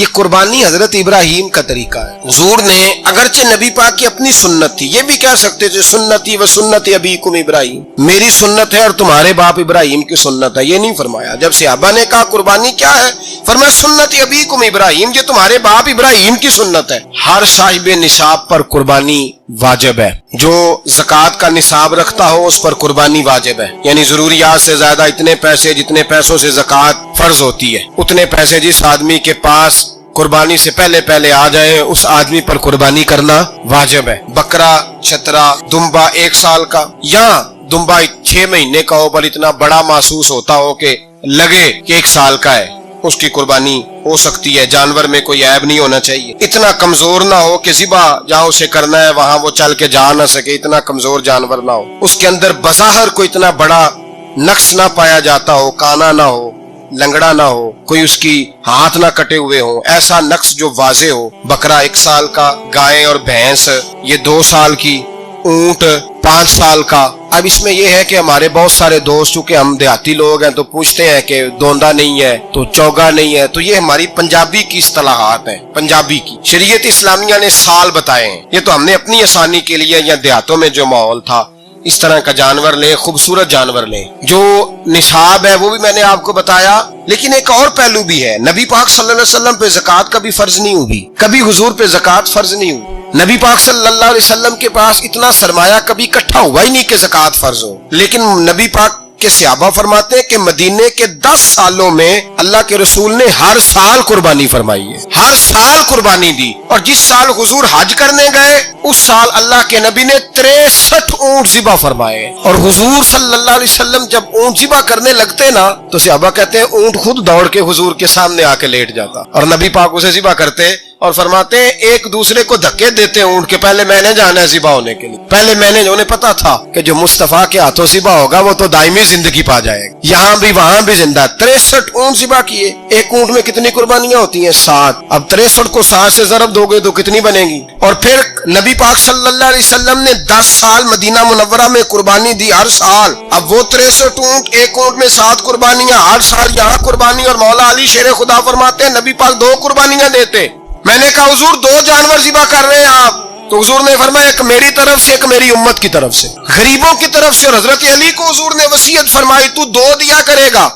یہ قربانی حضرت ابراہیم کا طریقہ ہے. حضور نے اگرچہ نبی پاک کی اپنی سنت تھی، یہ بھی کہہ سکتے تھے سنتی و سنت ابیکم ابراہیم، میری سنت ہے اور تمہارے باپ ابراہیم کی سنت ہے، یہ نہیں فرمایا. جب صحابہ نے کہا قربانی کیا ہے، فرمایا سنت ابیکم ابراہیم، یہ تمہارے باپ ابراہیم کی سنت ہے. ہر صاحب نصاب پر قربانی واجب ہے. جو زکوٰۃ کا نصاب رکھتا ہو اس پر قربانی واجب ہے، یعنی ضروریات سے زیادہ اتنے پیسے، جتنے پیسوں سے زکوٰۃ فرض ہوتی ہے اتنے پیسے جس آدمی کے پاس قربانی سے پہلے آ جائیں اس آدمی پر قربانی کرنا واجب ہے. بکرا، چھترا، دمبا 1 سال کا یا دمبا 6 مہینے کا ہو پر اتنا بڑا محسوس ہوتا ہو کہ لگے کہ 1 سال کا ہے، اس کی قربانی ہو سکتی ہے. جانور میں کوئی عیب نہیں ہونا چاہیے، اتنا کمزور نہ ہو کہ ذبح جہاں اسے کرنا ہے وہاں وہ چل کے جا نہ سکے، اتنا کمزور جانور نہ ہو. اس کے اندر بظاہر کوئی اتنا بڑا نقص نہ پایا جاتا ہو، کانا نہ ہو، لنگڑا نہ ہو، کوئی اس کی ہاتھ نہ کٹے ہوئے ہوں، ایسا نقص جو واضح ہو. بکرا 1 سال کا، گائے اور بھینس یہ 2 سال کی، اونٹ 5 سال کا. اب اس میں یہ ہے کہ ہمارے بہت سارے دوست چونکہ ہم دیہاتی لوگ ہیں تو پوچھتے ہیں کہ دوندا نہیں ہے تو چوگا نہیں ہے، تو یہ ہماری پنجابی کی اصطلاحات ہیں. پنجابی کی شریعت اسلامیہ نے سال بتائے ہیں، یہ تو ہم نے اپنی آسانی کے لیے، یا دیہاتوں میں جو ماحول تھا اس طرح کا جانور لیں، خوبصورت جانور لیں. جو نصاب ہے وہ بھی میں نے آپ کو بتایا، لیکن ایک اور پہلو بھی ہے. نبی پاک صلی اللہ علیہ وسلم پہ زکوٰۃ کبھی فرض نہیں ہوئی، کبھی حضور پہ زکوٰۃ فرض نہیں ہوئی. نبی پاک صلی اللہ علیہ وسلم کے پاس اتنا سرمایہ کبھی اکٹھا ہوا ہی نہیں کہ زکوٰۃ فرض ہو. لیکن نبی پاک کے صحابہ فرماتے ہیں کہ مدینے کے 10 سالوں میں اللہ کے رسول نے ہر سال قربانی فرمائی ہے، ہر سال قربانی دی. اور جس سال حضور حج کرنے گئے اس سال اللہ کے نبی نے 63 اونٹ ذبح فرمائے. اور حضور صلی اللہ علیہ وسلم جب اونٹ ذبح کرنے لگتے نا تو صحابہ کہتے ہیں اونٹ خود دوڑ کے حضور کے سامنے آ کے لیٹ جاتا، اور نبی پاک اسے ذبح کرتے اور فرماتے ہیں ایک دوسرے کو دھکے دیتے اونٹ کے، پہلے میں نے جانا ہے ذبح ہونے کے لیے، پہلے میں نے. انہیں پتا تھا کہ جو مصطفیٰ کے ہاتھوں ذبح ہوگا وہ تو دائمی زندگی پا جائے گا، یہاں بھی وہاں بھی زندہ. 63 اونٹ ذبح کیے. ایک اونٹ میں کتنی قربانیاں ہوتی ہیں؟ 7. اب 63 کو 7 سے ضرب دو گے تو کتنی بنے گی؟ اور پھر نبی پاک صلی اللہ علیہ وسلم نے 10 سال مدینہ منورہ میں قربانی دی، ہر سال. اب وہ 63 اونٹ، ایک اونٹ میں 7 قربانیاں، ہر سال یہاں قربانی. اور مولا علی شیر خدا فرماتے ہیں نبی پاک 2 قربانیاں دیتے. میں نے کہا حضور 2 جانور ذبح کر رہے ہیں آپ، تو حضور نے فرمایا ایک میری طرف سے، ایک میری امت کی طرف سے، غریبوں کی طرف سے. اور حضرت علی کو حضور نے وصیت فرمائی تو 2 دیا کرے گا.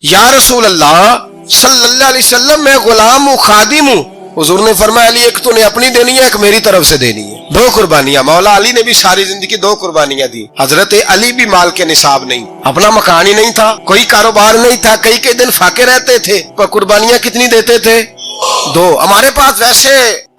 یا رسول اللہ صلی اللہ علیہ وسلم میں غلام ہوں، خادم ہوں. حضور نے فرمایا علی ایک تو نے اپنی دینی ہے، ایک میری طرف سے دینی ہے. 2 قربانیاں. مولا علی نے بھی ساری زندگی 2 قربانیاں دی. حضرت علی بھی مال کے نصاب نہیں، اپنا مکان ہی نہیں تھا، کوئی کاروبار نہیں تھا، کئی دن فاقے رہتے تھے، پر قربانیاں کتنی دیتے تھے؟ 2. ہمارے پاس ویسے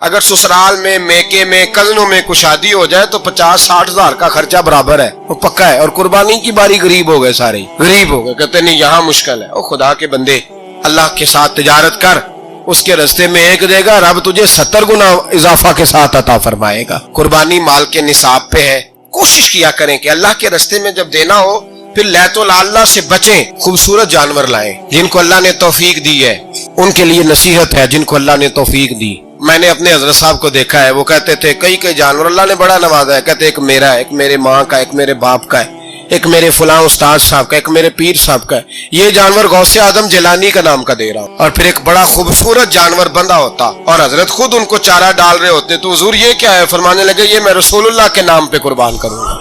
اگر سسرال میں، میکے میں، کزنوں میں کچھ شادی ہو جائے تو 50-60 ہزار کا خرچہ برابر ہے، وہ پکا ہے. اور قربانی کی باری غریب ہو گئے، سارے غریب ہو گئے، کہتے نہیں یہاں مشکل ہے. او خدا کے بندے، اللہ کے ساتھ تجارت کر، اس کے رستے میں 1 دے گا، رب تجھے 70 گنا اضافہ کے ساتھ عطا فرمائے گا. قربانی مال کے نصاب پہ ہے. کوشش کیا کریں کہ اللہ کے رستے میں جب دینا ہو پھر لیت اللہ سے بچیں، خوبصورت جانور لائیں. جن کو اللہ نے توفیق دی ہے ان کے لیے نصیحت ہے، جن کو اللہ نے توفیق دی. میں نے اپنے حضرت صاحب کو دیکھا ہے، وہ کہتے تھے کئی جانور اللہ نے بڑا نوازا ہے، کہتے ایک میرا ہے، ایک میرے ماں کا، ایک میرے باپ کا ہے، ایک میرے فلاں استاد صاحب کا، ایک میرے پیر صاحب کا ہے. یہ جانور غوث اعظم جیلانی کا نام کا دے رہا ہوں. اور پھر ایک بڑا خوبصورت جانور بندہ ہوتا اور حضرت خود ان کو چارہ ڈال رہے ہوتے تو حضور یہ کیا ہے؟ فرمانے لگے یہ میں رسول اللہ کے نام پہ قربان کروں گا،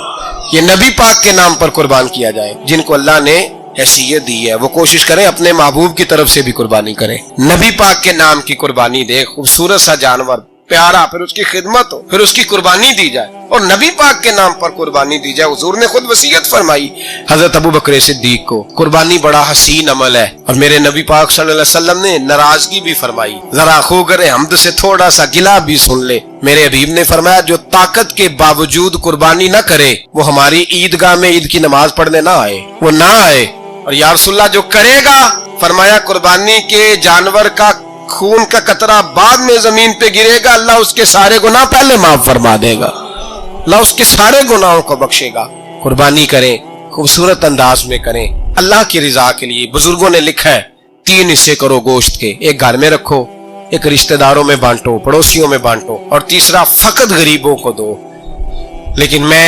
یہ نبی پاک کے نام پر قربان کیا جائے. جن کو اللہ نے حیثیت دی ہے وہ کوشش کریں اپنے محبوب کی طرف سے بھی قربانی کریں، نبی پاک کے نام کی قربانی دے. خوبصورت سا جانور پیارا، پھر اس کی خدمت ہو، پھر اس کی قربانی دی جائے اور نبی پاک کے نام پر قربانی دی جائے. حضور نے خود وصیت فرمائی حضرت ابو بکر صدیق کو. قربانی بڑا حسین عمل ہے اور میرے نبی پاک صلی اللہ علیہ وسلم نے ناراضگی بھی فرمائی، ذرا خوگر حمد سے تھوڑا سا گلا بھی سن لے. میرے حبیب نے فرمایا جو طاقت کے باوجود قربانی نہ کرے وہ ہماری عیدگاہ میں عید کی نماز پڑھنے نہ آئے، وہ نہ آئے. اور یا رسول اللہ جو کرے گا، فرمایا قربانی کے جانور کا خون کا قطرہ بعد میں زمین پہ گرے گا، اللہ اس کے سارے گناہ پہلے معاف فرما دے گا، اللہ اس کے سارے گناہوں کو بخشے گا. قربانی کریں، خوبصورت انداز میں کریں، اللہ کی رضا کے لیے. بزرگوں نے لکھا ہے 3 حصے کرو گوشت کے، ایک گھر میں رکھو، ایک رشتہ داروں میں بانٹو، پڑوسیوں میں بانٹو، اور تیسرا فقط غریبوں کو دو. لیکن میں